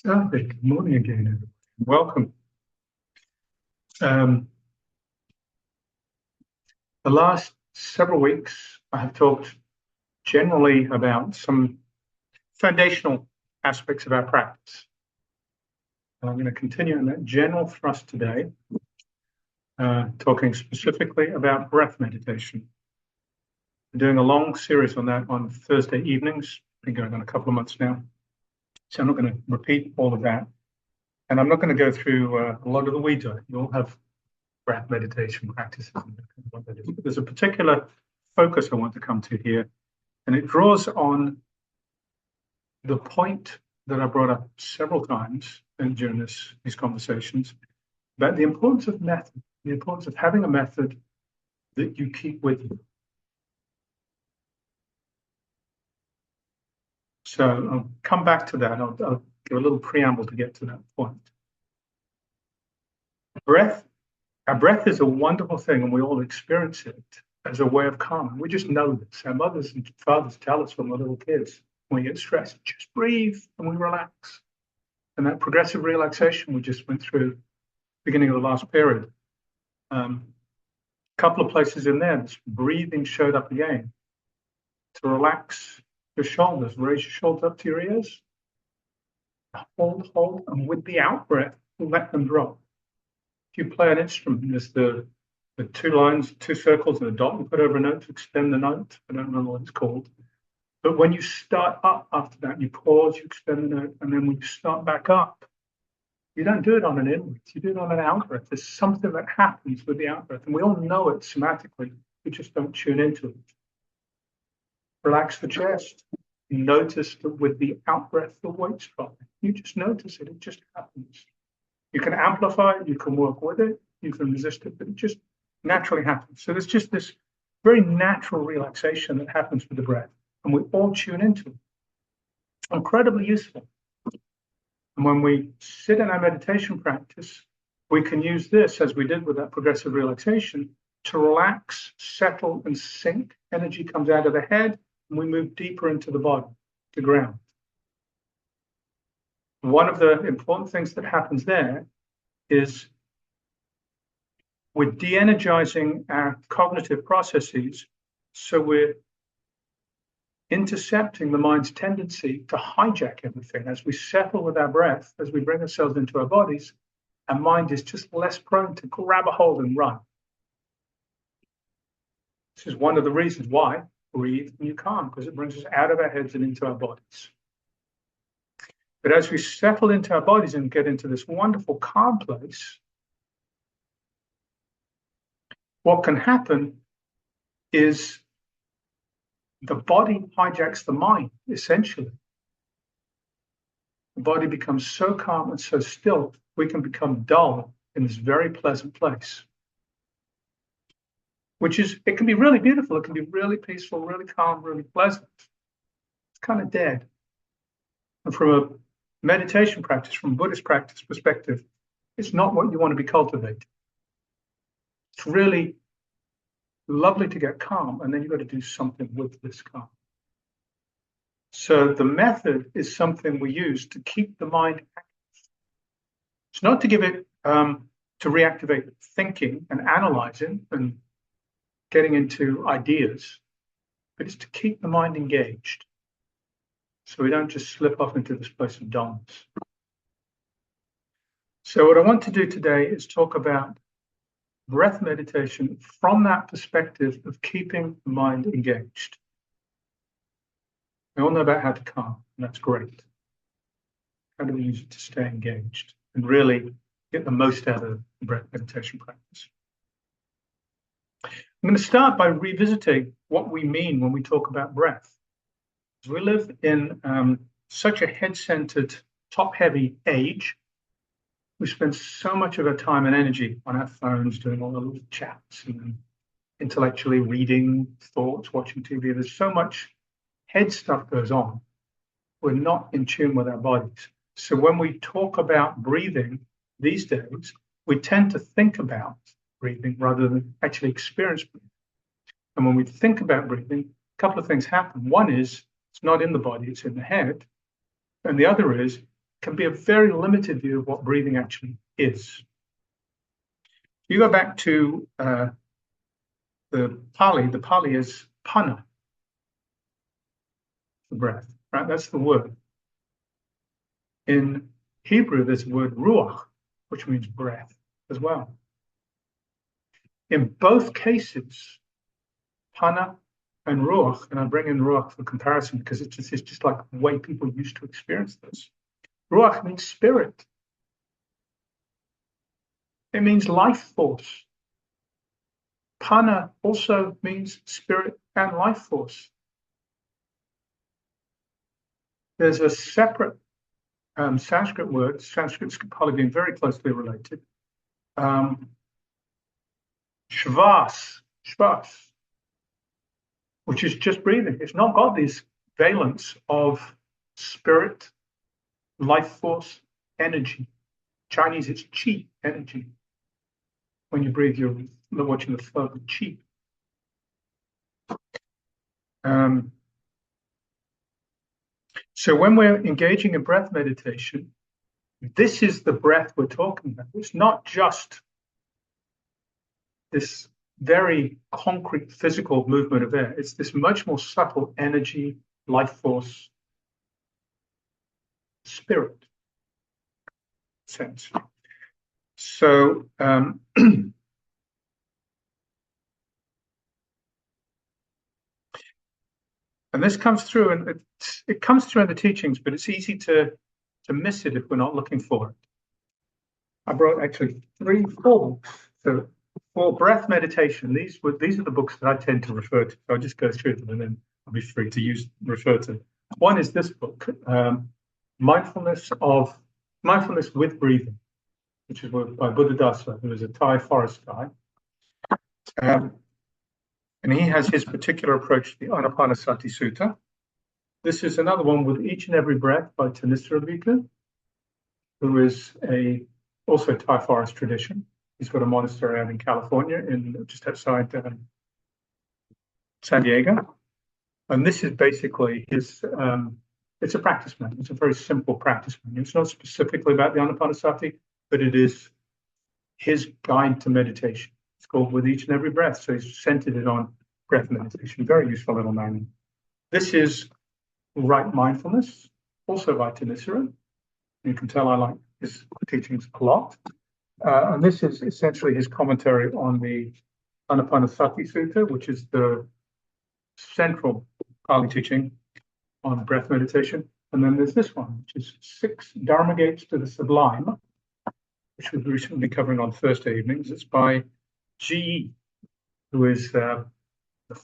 Good morning again, everyone. Welcome. Um, the last several weeks, I have talked generally about some foundational aspects of our practice. And I'm going to continue on that general thrust today, talking specifically about breath meditation. I'm doing a long series on that on Thursday evenings. Been going on a couple of months now. So I'm not going to repeat all of that. And I'm not going to go through a lot of the weeds on it. You all have breath meditation practices. But there's a particular focus I want to come to here, and it draws on the point that I brought up several times during these conversations about the importance of method, the importance of having a method that you keep with you. So I'll come back to that. I'll give a little preamble to get to that point. Our breath is a wonderful thing, and we all experience it as a way of calm. We just know this. Our mothers and fathers tell us when we're little kids, when we get stressed, just breathe and we relax. And that progressive relaxation we just went through beginning of the last period. A couple of places in there, this breathing showed up again. To relax your shoulders, raise your shoulders up to your ears, hold, and with the out breath, let them drop. If you play an instrument, there's the two lines, two circles, and a dot you put over a note to extend the note. I don't remember what it's called. But when you start up after that, you pause, you extend the note, and then when you start back up, you don't do it on an in breath, you do it on an out breath. There's something that happens with the out breath, and we all know it somatically. We just don't tune into it. Relax the chest. Notice that with the out breath, the weight's dropping. You just notice it. It just happens. You can amplify it. You can work with it. You can resist it, but it just naturally happens. So there's just this very natural relaxation that happens with the breath, and we all tune into it. Incredibly useful. And when we sit in our meditation practice, we can use this, as we did with that progressive relaxation, to relax, settle, and sink. Energy comes out of the head, and we move deeper into the body, the ground. One of the important things that happens there is we're de-energizing our cognitive processes, so we're intercepting the mind's tendency to hijack everything. As we settle with our breath, as we bring ourselves into our bodies, our mind is just less prone to grab a hold and run. This is one of the reasons why breathe when you calm, because it brings us out of our heads and into our bodies. But as we settle into our bodies and get into this wonderful calm place, what can happen is the body hijacks the mind, essentially. The body becomes so calm and so still, we can become dull in this very pleasant place. It can be really beautiful, it can be really peaceful, really calm, really pleasant. It's kind of dead. And from a meditation practice, from a Buddhist practice perspective, it's not what you want to be cultivating. It's really lovely to get calm, and then you've got to do something with this calm. So the method is something we use to keep the mind active. It's not to give it, to reactivate thinking and analyzing and getting into ideas, but it's to keep the mind engaged, so we don't just slip off into this place of dullness. So what I want to do today is talk about breath meditation from that perspective of keeping the mind engaged. We all know about how to calm, and that's great. How do we use it to stay engaged and really get the most out of the breath meditation practice? I'm going to start by revisiting what we mean when we talk about breath. As we live in such a head-centered, top-heavy age, we spend so much of our time and energy on our phones doing all the little chats and intellectually reading thoughts, watching TV. There's so much head stuff goes on. We're not in tune with our bodies. So when we talk about breathing these days, we tend to think about breathing rather than actually experience breathing. And when we think about breathing, a couple of things happen. One is it's not in the body, it's in the head. And the other is can be a very limited view of what breathing actually is. You go back to the Pali is pana, the breath, right? That's the word. In Hebrew, there's the word ruach, which means breath as well. In both cases, pana and ruach, and I bring in ruach for comparison because it's just like the way people used to experience this. Ruach means spirit. It means life force. Pana also means spirit and life force. There's a separate Sanskrit word, Sanskrit's probably being very closely related, shvas, which is just breathing. It's not got these valence of spirit, life force, energy. Chinese, it's qi, energy. When you breathe, you're watching the flow of qi. So when we're engaging in breath meditation, this is the breath we're talking about. It's not just this very concrete physical movement of air. It's this much more subtle energy, life force, spirit sense. So and this comes through, and it comes through in the teachings, but it's easy to miss it if we're not looking for it. I brought actually 4 books. So for breath meditation, these are the books that I tend to refer to. So I'll just go through them and then I'll be free to refer to. One is this book, Mindfulness with Breathing, which is by Buddhadasa, who is a Thai forest guy. And he has his particular approach to the Anapanasati Sutta. This is another one with Each and Every Breath by Thanissaro Bhikkhu, who is also Thai forest tradition. He's got a monastery out in California, just outside San Diego. And this is basically his, it's a practice manual. It's a very simple practice manual. It's not specifically about the Anapanasati, but it is his guide to meditation. It's called With Each and Every Breath. So he's centered it on breath meditation. Very useful little manual. This is Right Mindfulness, also by Thanissaro. You can tell I like his teachings a lot. And this is essentially his commentary on the Anapanasati Sutta, which is the central Pali teaching on breath meditation. And then there's this one, which is 6 Dharma Gates to the Sublime, which we're recently covering on Thursday evenings. It's by Ji, who is the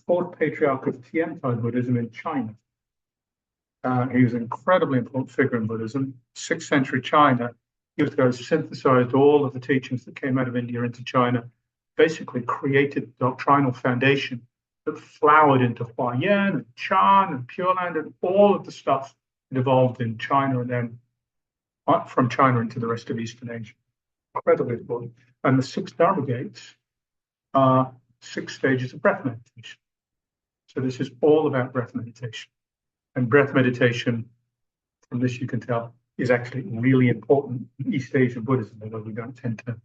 4th patriarch of Tiantai Buddhism in China. He was an incredibly important figure in Buddhism. 6th century China, he was the guy who synthesized all of the teachings that came out of India into China, basically created the doctrinal foundation that flowered into Huayan and Chan and Pure Land and all of the stuff that evolved in China and then from China into the rest of Eastern Asia. Incredibly important. And the 6 Dharma Gates are 6 stages of breath meditation. So this is all about breath meditation. And breath meditation, from this you can tell, is actually really important in East Asian Buddhism, although we don't tend to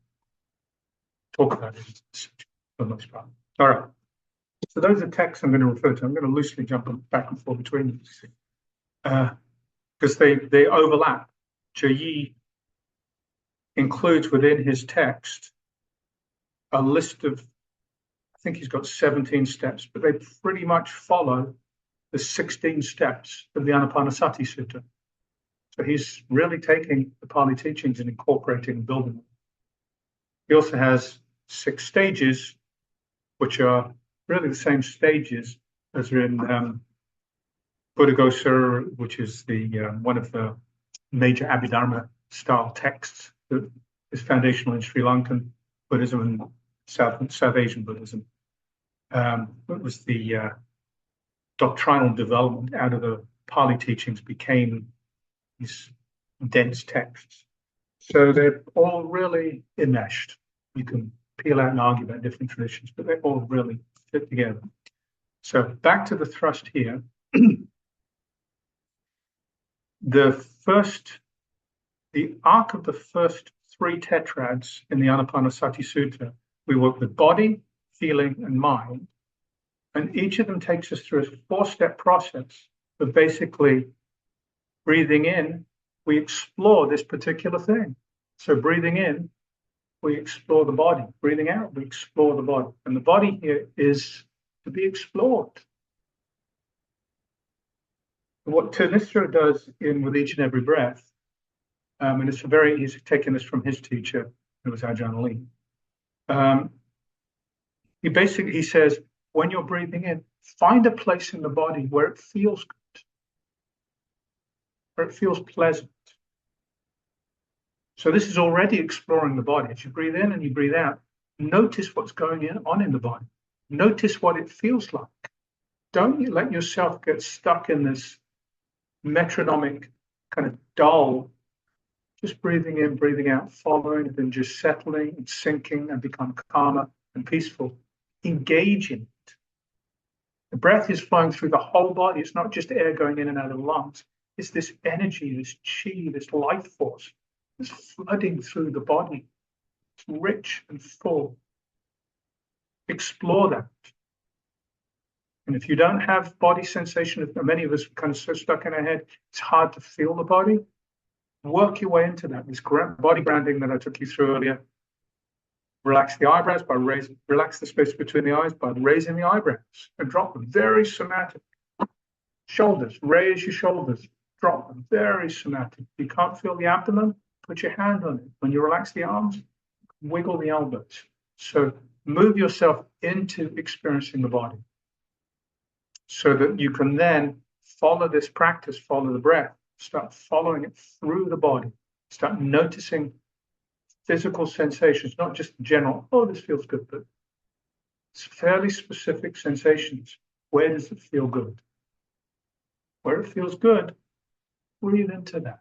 talk about it for the most part. All right. So those are texts I'm going to refer to. I'm going to loosely jump back and forth between them because they overlap. Yi includes within his text a list of, I think he's got 17 steps, but they pretty much follow the 16 steps of the Anapanasati Sutta. So he's really taking the Pali teachings and incorporating and building them. He also has 6 stages, which are really the same stages as are in Buddhaghosa, which is the one of the major Abhidharma style texts that is foundational in Sri Lankan Buddhism and South Asian Buddhism. It was the doctrinal development out of the Pali teachings became these dense texts. So they're all really enmeshed. You can peel out and argue about different traditions, but they all really fit together. So back to the thrust here. The first the arc of the first three tetrads in the Anapanasati Sutta, we work with body, feeling, and mind. And each of them takes us through a four-step process of basically breathing in, we explore this particular thing. So breathing in, we explore the body. Breathing out, we explore the body. And the body here is to be explored. What Tanistra does with each and every breath, and he's taken this from his teacher, who was Ajahn Lee. He says, when you're breathing in, find a place in the body where it feels good, where it feels pleasant. So this is already exploring the body. As you breathe in and you breathe out, notice what's going on in the body. Notice what it feels like. Don't let yourself get stuck in this metronomic kind of dull, just breathing in, breathing out, following, and then just settling and sinking and become calmer and peaceful. Engage in it. The breath is flowing through the whole body. It's not just air going in and out of the lungs. It's this energy, this chi, this life force that's flooding through the body. It's rich and full. Explore that. And if you don't have body sensation, many of us are kind of so stuck in our head, it's hard to feel the body. Work your way into that. This body grounding that I took you through earlier. Relax the eyebrows by relax the space between the eyes by raising the eyebrows and drop them. Very somatic. Shoulders, raise your shoulders, drop them. Very somatic. If you can't feel the abdomen, put your hand on it. When you relax the arms, wiggle the elbows. So move yourself into experiencing the body so that you can then follow this practice, follow the breath, start following it through the body, start noticing physical sensations, not just general, oh, this feels good, but it's fairly specific sensations. Where does it feel good? Where it feels good, breathe into that.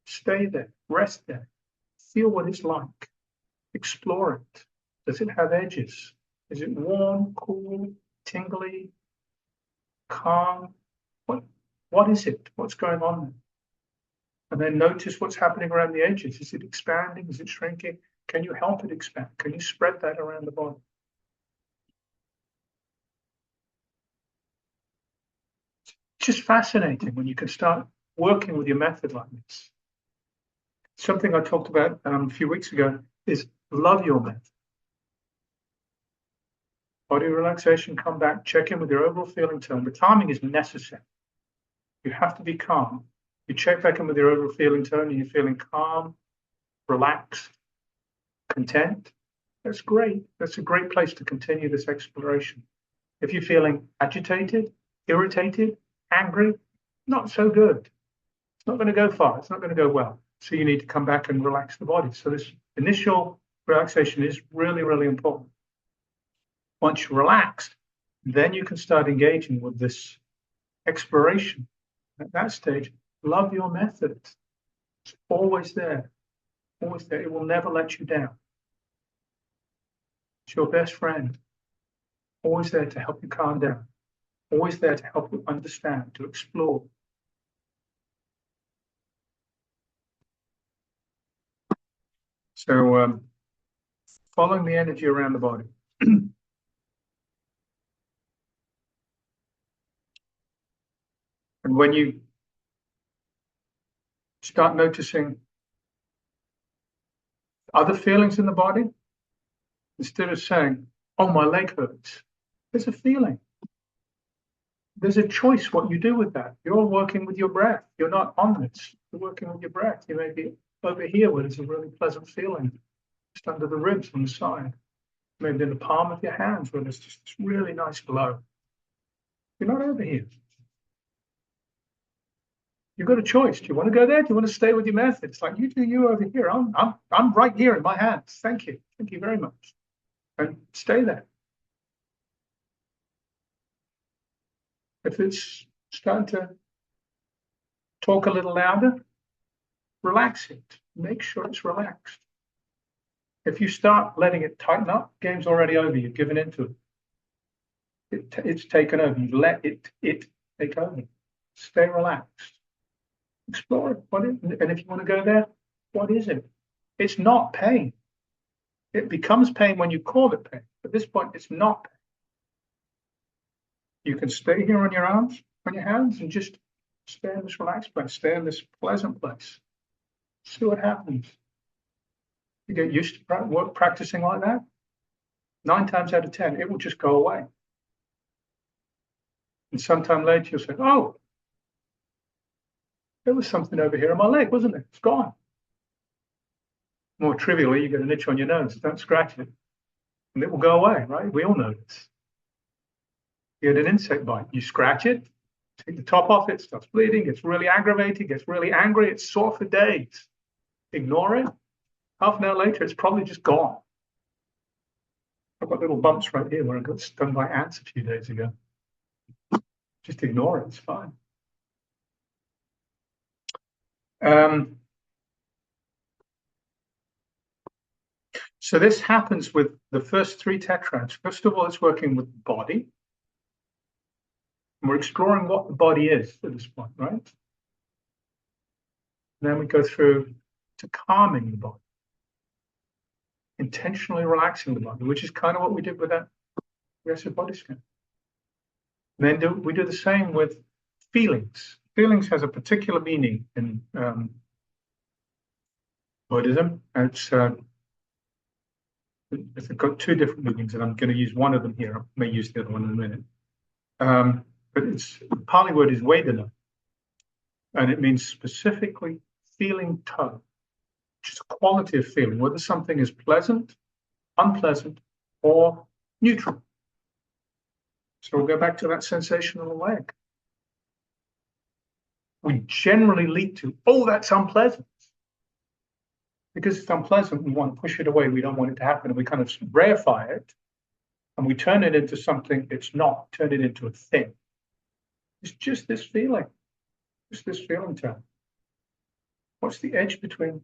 Stay there, rest there, feel what it's like, explore it. Does it have edges? Is it warm, cool, tingly, calm? What is it? What's going on there? And then notice what's happening around the edges. Is it expanding? Is it shrinking? Can you help it expand? Can you spread that around the body? It's just fascinating when you can start working with your method like this. Something I talked about a few weeks ago is love your method. Body relaxation, come back, check in with your overall feeling tone. The calming is necessary. You have to be calm. You check back in with your overall feeling tone and you're feeling calm, relaxed, content. That's great. That's a great place to continue this exploration. If you're feeling agitated, irritated, angry, not so good. It's not going to go far. It's not going to go well. So you need to come back and relax the body. So this initial relaxation is really, really important. Once you're relaxed, then you can start engaging with this exploration. At that stage, love your method. It's always there. Always there. It will never let you down. It's your best friend. Always there to help you calm down. Always there to help you understand, to explore. So following the energy around the body. And when you start noticing other feelings in the body, instead of saying, oh, my leg hurts, there's a feeling. There's a choice what you do with that. You're working with your breath. You're not on this. You're working with your breath. You may be over here where there's a really pleasant feeling, just under the ribs on the side. Maybe in the palm of your hands where there's just this really nice glow. You're not over here. You've got a choice. Do you want to go there? Do you want to stay with your method? It's like, you do you over here. I'm right here in my hands. Thank you. Thank you very much. And stay there. If it's starting to talk a little louder, relax it. Make sure it's relaxed. If you start letting it tighten up, game's already over. You've given into it. It's taken over. You let it take over. Stay relaxed. Explore it. And if you want to go there, What is it? It's not pain. It becomes pain when you call it pain. At this point, it's not pain. You can stay here on your arms, on your hands, and just stay in this relaxed place, stay in this pleasant place. See what happens. You get used to practicing like that. 9 times out of 10, it will just go away. And sometime later, you'll say, oh, there was something over here on my leg, wasn't it? It's gone. More trivially, you get an itch on your nose. Don't scratch it. And it will go away, right? We all know this. You get an insect bite. You scratch it, take the top off, it starts bleeding, gets really aggravated, gets really angry, it's sore for days. Ignore it. Half an hour later, it's probably just gone. I've got little bumps right here where I got stung by ants a few days ago. Just ignore it, it's fine. So this happens with the first 3 tetrads. First of all, it's working with the body. And we're exploring what the body is at this point, right? And then we go through to calming the body, intentionally relaxing the body, which is kind of what we did with that progressive body scan. And then we do the same with feelings. Feelings has a particular meaning in Buddhism. It's got 2 different meanings, and I'm going to use one of them here. I may use the other one in a minute. But the Pali word is Vedana, and it means specifically feeling tone, which is a quality of feeling, whether something is pleasant, unpleasant, or neutral. So we'll go back to that sensation on the leg. We generally lead to, oh, that's unpleasant. Because it's unpleasant, we want to push it away. We don't want it to happen. And we kind of rarefy it, and we turn it into something it's not, turn it into a thing. It's just this feeling, tone. What's the edge between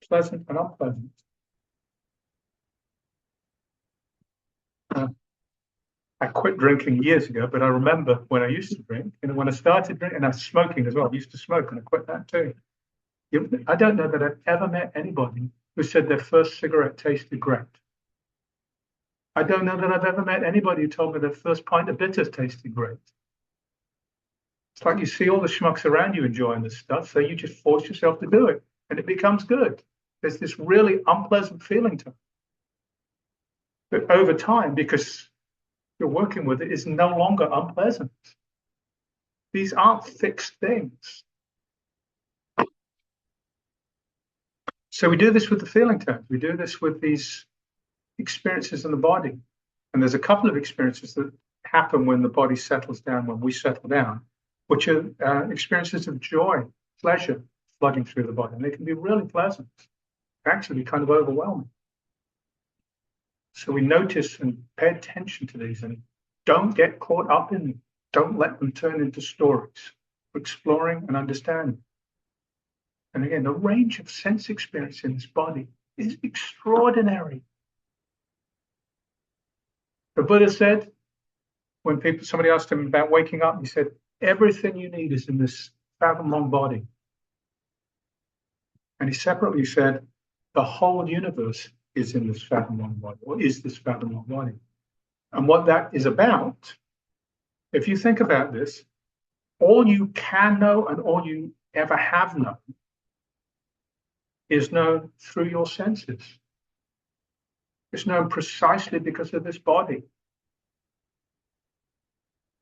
pleasant and unpleasant? I quit drinking years ago, but I remember when I used to drink, and when I started drinking, and I was smoking as well. I used to smoke, and I quit that too. I don't know that I've ever met anybody who said their first cigarette tasted great. I don't know that I've ever met anybody who told me their first pint of bitters tasted great. It's like you see all the schmucks around you enjoying this stuff, so you just force yourself to do it, and it becomes good. There's this really unpleasant feeling to it. But over time, because you're working with it, it's no longer unpleasant. These aren't fixed things. So we do this with the feeling tones. We do this with these experiences in the body. And there's a couple of experiences that happen when the body settles down, when we settle down, which are experiences of joy, pleasure flooding through the body. And they can be really pleasant, actually kind of overwhelming. So we notice and pay attention to these and don't get caught up in them. Don't let them turn into stories. We're exploring and understanding. And again, the range of sense experience in this body is extraordinary. The Buddha said, when somebody asked him about waking up, he said, everything you need is in this fathom-long body. And he separately said, the whole universe is in this fathom-long body, or is this fathom-long body. And what that is about, if you think about this, all you can know and all you ever have known is known through your senses. It's known precisely because of this body.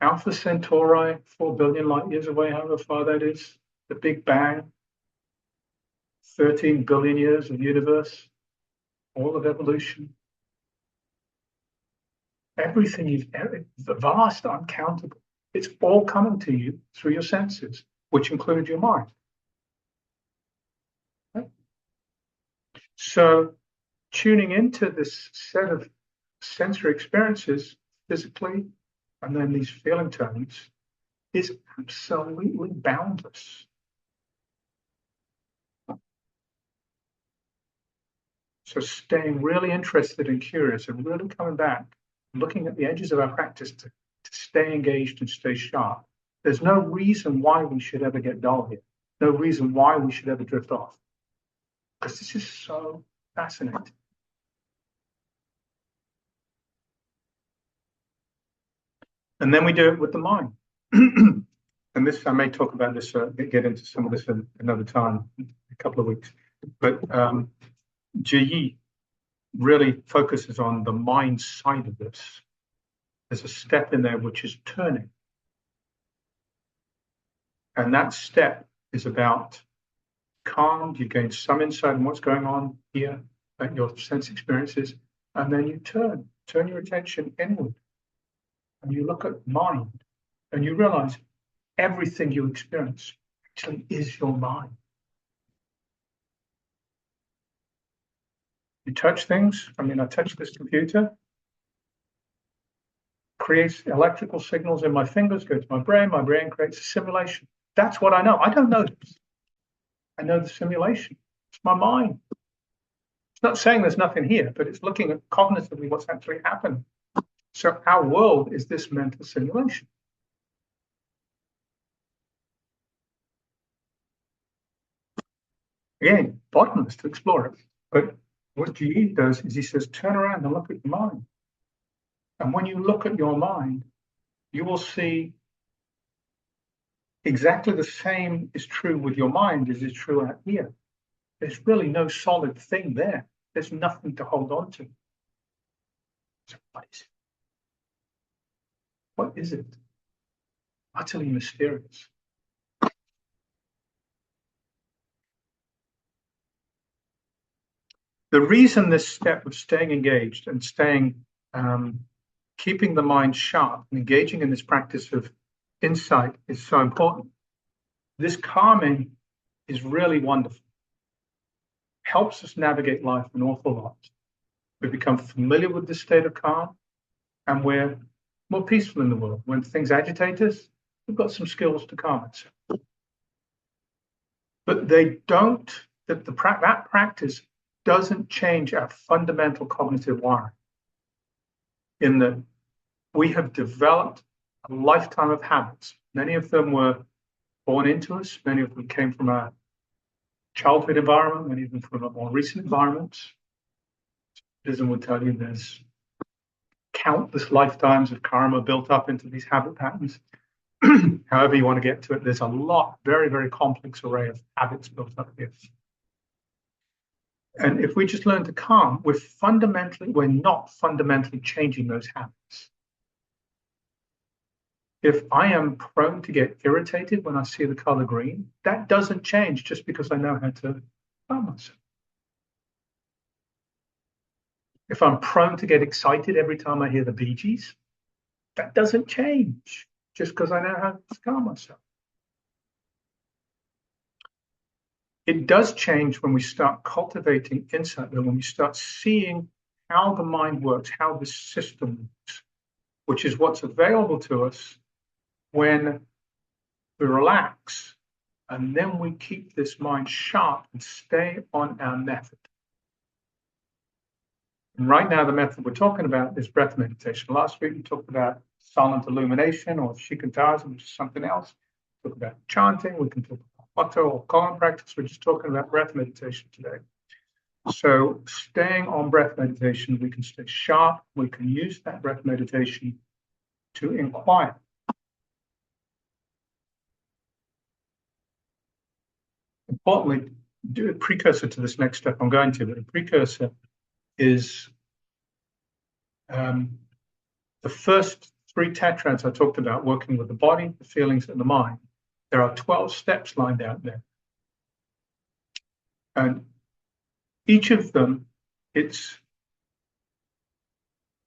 Alpha Centauri, 4 billion light years away, however far that is, the Big Bang, 13 billion years of universe, all of evolution. Everything you've ever, the vast, uncountable, it's all coming to you through your senses, which include your mind. Right? So tuning into this set of sensory experiences physically, and then these feeling tones, is absolutely boundless. So staying really interested and curious and really coming back, looking at the edges of our practice to stay engaged and stay sharp. There's no reason why we should ever get dull here. No reason why we should ever drift off. because this is so fascinating. And then we do it with the mind. And this, I may talk about this, get into some of this another time, a couple of weeks. But Ji really focuses on the mind side of this. There's a step in there which is turning. And that step is about calm. You gain some insight on what's going on here, like your sense experiences, and then you turn your attention inward. And you look at mind, and you realize everything you experience actually is your mind. You touch things. I mean, I touch this computer, creates electrical signals in my fingers, go to my brain creates a simulation. That's what I know. I don't know this. I know the simulation. It's my mind. It's not saying there's nothing here, but it's looking at cognitively what's actually happening. So our world is this mental simulation. Again, bottomless to explore it. But what GE does is he says, turn around and look at your mind. And when you look at your mind, you will see exactly the same is true with your mind as is true out here. There's really no solid thing there. There's nothing to hold on to. So what is it? What is it? Utterly mysterious. The reason this step of staying engaged and keeping the mind sharp and engaging in this practice of insight is so important. This calming is really wonderful. Helps us navigate life an awful lot. We become familiar with this state of calm, and we're more peaceful in the world. When things agitate us, we've got some skills to calm us. But they don't, that practice doesn't change our fundamental cognitive wiring. In that we have developed a lifetime of habits. Many of them were born into us. Many of them came from our childhood environment, many of them from a more recent environment. Buddhism would tell you there's countless lifetimes of karma built up into these habit patterns. However you want to get to it, there's a lot, very, very complex array of habits built up here. And if we just learn to calm, we're not fundamentally changing those habits. If I am prone to get irritated when I see the color green, that doesn't change just because I know how to calm myself. If I'm prone to get excited every time I hear the Bee Gees, that doesn't change just because I know how to calm myself. It does change when we start cultivating insight, when we start seeing how the mind works, how the system works, which is what's available to us when we relax, and then we keep this mind sharp and stay on our method. And right now, the method we're talking about is breath meditation. Last week, we talked about silent illumination or shikantaza, which is something else. We talked about chanting. We can talk about metta or colon practice. We're just talking about breath meditation today. So staying on breath meditation, we can stay sharp. We can use that breath meditation to inquire. Importantly, do a precursor to this next step I'm going to, but a precursor is the first 3 tetrads I talked about, working with the body, the feelings, and the mind. There are 12 steps lined out there. And each of them, it's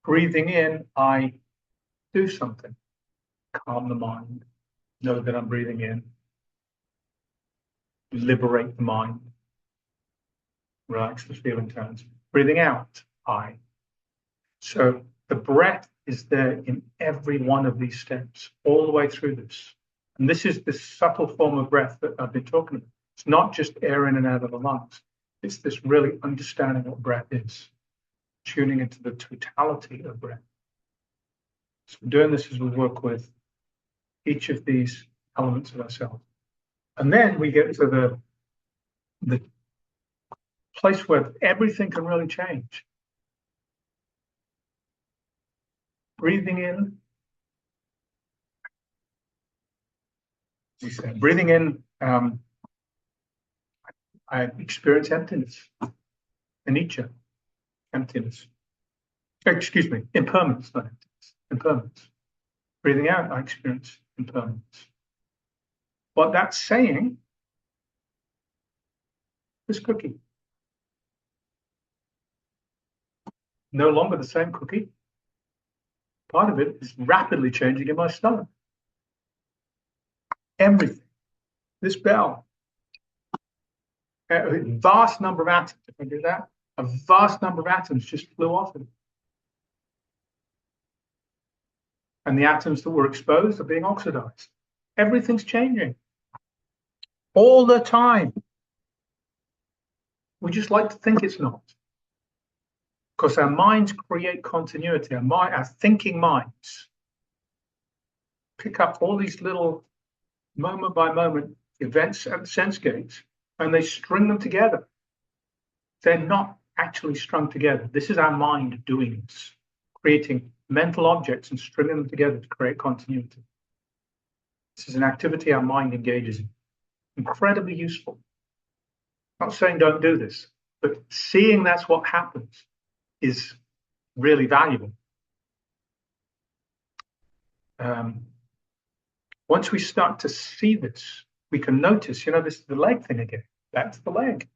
breathing in, I do something, calm the mind, know that I'm breathing in, liberate the mind, relax the feeling tones. Breathing out, I. So the breath is there in every one of these steps, all the way through this. And this is this subtle form of breath that I've been talking about. It's not just air in and out of the lungs. It's this really understanding what breath is, tuning into the totality of breath. So we're doing this as we work with each of these elements of ourselves. And then we get to the place where everything can really change. Breathing in, breathing in, I experience emptiness, anicca, emptiness. Excuse me, impermanence, not emptiness, impermanence. Breathing out, I experience impermanence. What that's saying, this cookie, no longer the same cookie. Part of it is rapidly changing in my stomach. Everything. This bell, a vast number of atoms, if I do that, a vast number of atoms just flew off of it. And the atoms that were exposed are being oxidized. Everything's changing all the time. We just like to think it's not. Because our minds create continuity. Our thinking minds pick up all these little moment by moment events and sense gates, and they string them together. They're not actually strung together. This is our mind doing this, creating mental objects and stringing them together to create continuity. This is an activity our mind engages in. Incredibly useful. I'm not saying don't do this, but seeing that's what happens is really valuable. Once we start to see this, we can notice, this is the leg thing again. Back to the leg.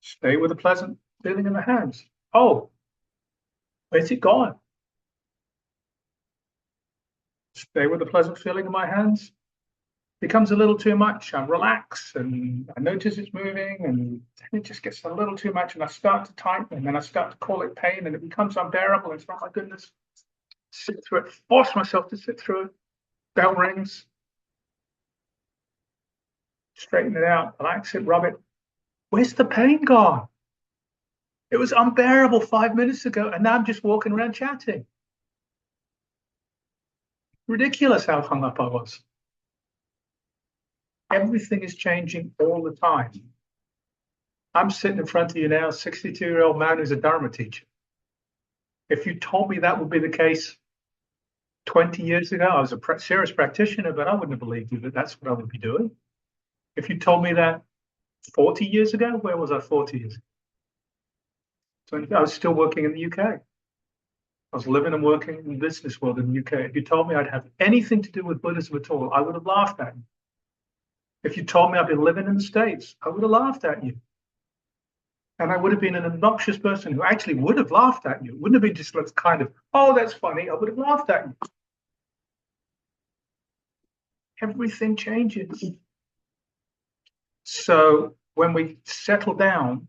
Stay with a pleasant feeling in the hands. Oh, where's it gone? Stay with a pleasant feeling in my hands. Becomes a little too much. I relax and I notice it's moving, and then it just gets a little too much, and I start to tighten, and then I start to call it pain, and it becomes unbearable. It's like, my goodness, sit through it, force myself to sit through it. Bell rings. Straighten it out, relax it, rub it. Where's the pain gone? It was unbearable 5 minutes ago, and now I'm just walking around chatting. Ridiculous how hung up I was. Everything is changing all the time. I'm sitting in front of you now, a 62-year-old man who's a Dharma teacher. If you told me that would be the case 20 years ago, I was a serious practitioner, but I wouldn't have believed you that that's what I would be doing. If you told me that 40 years ago, where was I 40 years ago? I was still working in the UK. I was living and working in the business world in the UK. If you told me I'd have anything to do with Buddhism at all, I would have laughed at you. If you told me I've been living in the States, I would have laughed at you. And I would have been an obnoxious person who actually would have laughed at you. It wouldn't have been just kind of, oh, that's funny. I would have laughed at you. Everything changes. So when we settle down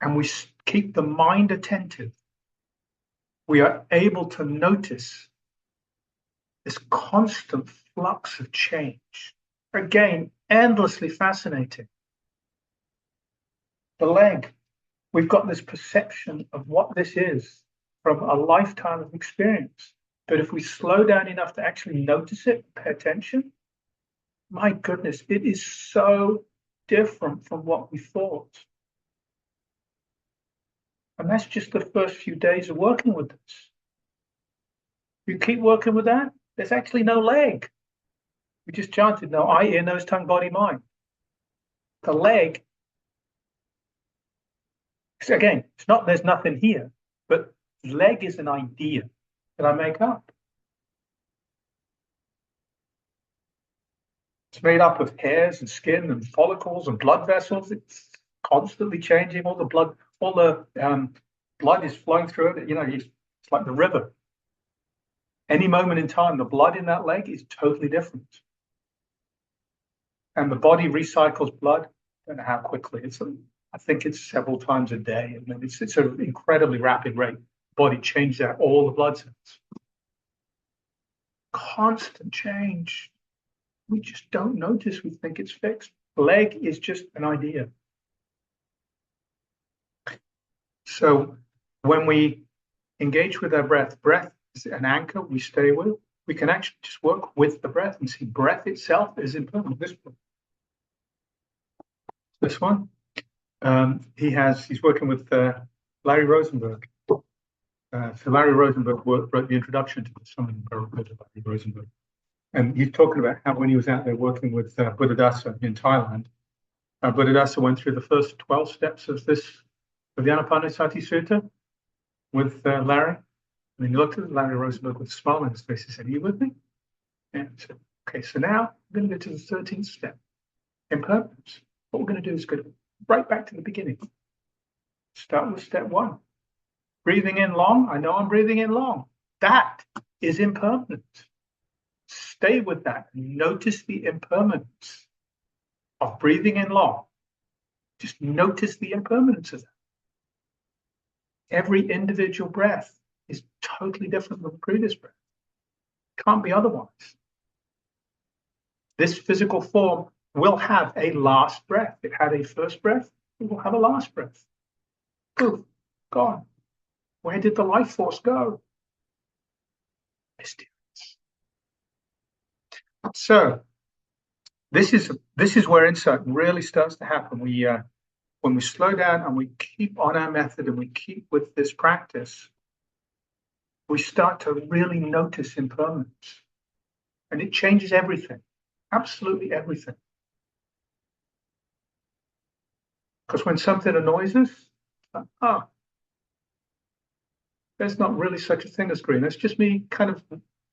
and we keep the mind attentive, we are able to notice this constant flux of change. Again, endlessly fascinating. The leg, we've got this perception of what this is from a lifetime of experience. But if we slow down enough to actually notice it, pay attention, my goodness, it is so different from what we thought. And that's just the first few days of working with this. You keep working with that, there's actually no leg. We just chanted, no eye, ear, nose, tongue, body, mind. The leg, again, it's not there's nothing here, but leg is an idea that I make up. It's made up of hairs and skin and follicles and blood vessels. It's constantly changing. All the blood is flowing through it. It's like the river. Any moment in time, the blood in that leg is totally different. And the body recycles blood. I don't know how quickly. I think it's several times a day. I mean, it's an incredibly rapid rate. The body changes out all the blood cells. Constant change. We just don't notice. We think it's fixed. The leg is just an idea. So when we engage with our breath is an anchor we stay with. We can actually just work with the breath and see breath itself is impermanent. This one. He's working with Larry Rosenberg. So Larry Rosenberg wrote the introduction to the Summoning Parapet of Larry Rosenberg. And he's talking about how when he was out there working with Buddhadasa in Thailand, Buddhadasa went through the first 12 steps of the Anapanasati Sutta with Larry. And then he looked at Larry Rosenberg with a smile on his face. He said, "Are you with me?" And he said, "Okay, so now we're going to go to the 13th step, impermanence. What we're going to do is go right back to the beginning. Start with step one. Breathing in long. I know I'm breathing in long. That is impermanent. Stay with that. Notice the impermanence of breathing in long. Just notice the impermanence of that. Every individual breath is totally different from the previous breath. Can't be otherwise. This physical form will have a last breath. It had a first breath, it will have a last breath. Poof, gone. Where did the life force go? Mysterious. So this is where insight really starts to happen. When we slow down and we keep on our method and we keep with this practice, we start to really notice impermanence. And it changes everything, absolutely everything. Because when something annoys us, there's not really such a thing as green. It's just me kind of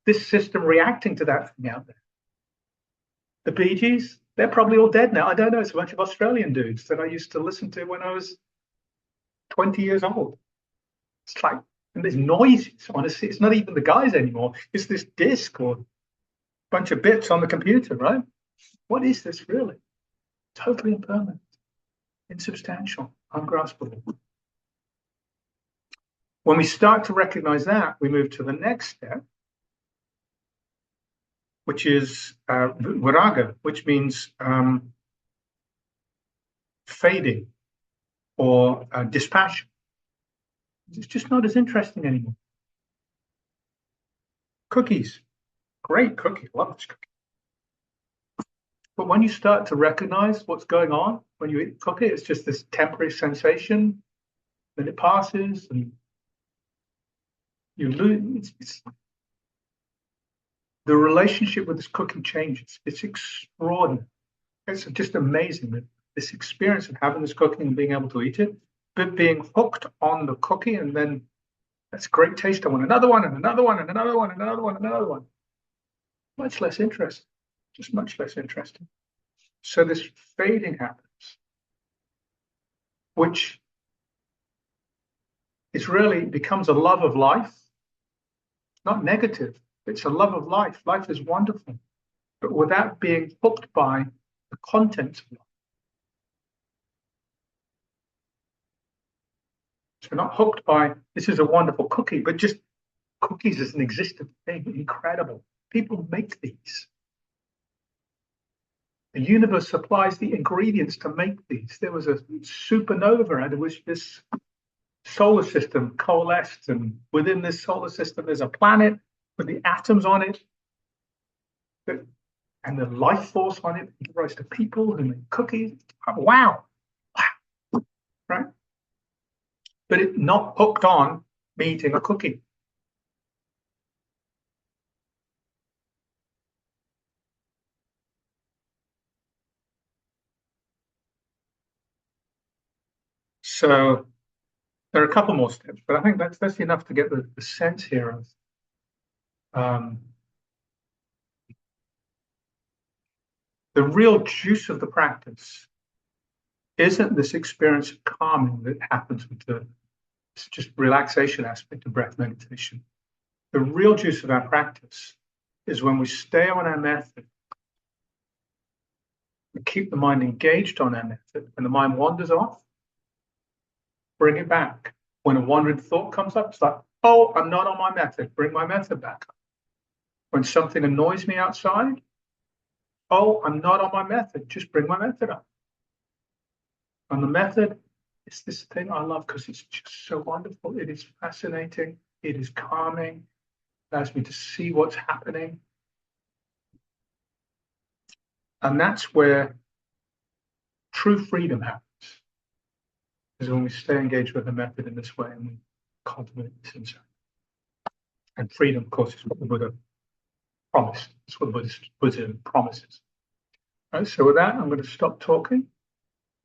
this system reacting to that thing out there. The Bee Gees, they're probably all dead now. I don't know. It's a bunch of Australian dudes that I used to listen to when I was 20 years old. It's like, and there's noises. Honestly, it's not even the guys anymore. It's this disc or bunch of bits on the computer, right? What is this really? Totally impermanent, insubstantial, ungraspable. When we start to recognize that, we move to the next step, which is viraga, which means fading or dispassion. It's just not as interesting anymore. Cookies, great cookie, love this cookie. But when you start to recognize what's going on when you eat the cookie, it's just this temporary sensation, then it passes, and you lose. The relationship with this cookie changes. It's extraordinary. It's just amazing that this experience of having this cookie and being able to eat it, but being hooked on the cookie, and then that's great taste. I want another one and another one and another one and another one and another one. Much less interesting, just much less interesting. So this fading happens, which is really becomes a love of life, not negative. It's a love of life. Life is wonderful, but without being hooked by the contents of life. So we're not hooked by, this is a wonderful cookie, but just cookies as an existent thing, incredible. People make these. The universe supplies the ingredients to make these. There was a supernova out of which this solar system coalesced, and within this solar system there's a planet with the atoms on it and the life force on it that gives rise to people who make cookies. Wow. Right? But it's not hooked on me eating a cookie. So there are a couple more steps, but I think that's enough to get the sense here of the real juice of the practice isn't this experience of calming that happens with the just relaxation aspect of breath meditation. The real juice of our practice is when we stay on our method, we keep the mind engaged on our method. When the mind wanders off, bring it back. When a wandering thought comes up, it's like, oh, I'm not on my method. Bring my method back up. When something annoys me outside, oh, I'm not on my method. Just bring my method up. And the method is this thing I love because it's just so wonderful. It is fascinating. It is calming. It allows me to see what's happening. And that's where true freedom happens. is when we stay engaged with the method in this way and we cultivate this insight. And freedom, of course, is what the Buddha promised. It's what the Buddhism promises. Right, so with that, I'm going to stop talking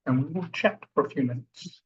and we will chat for a few minutes.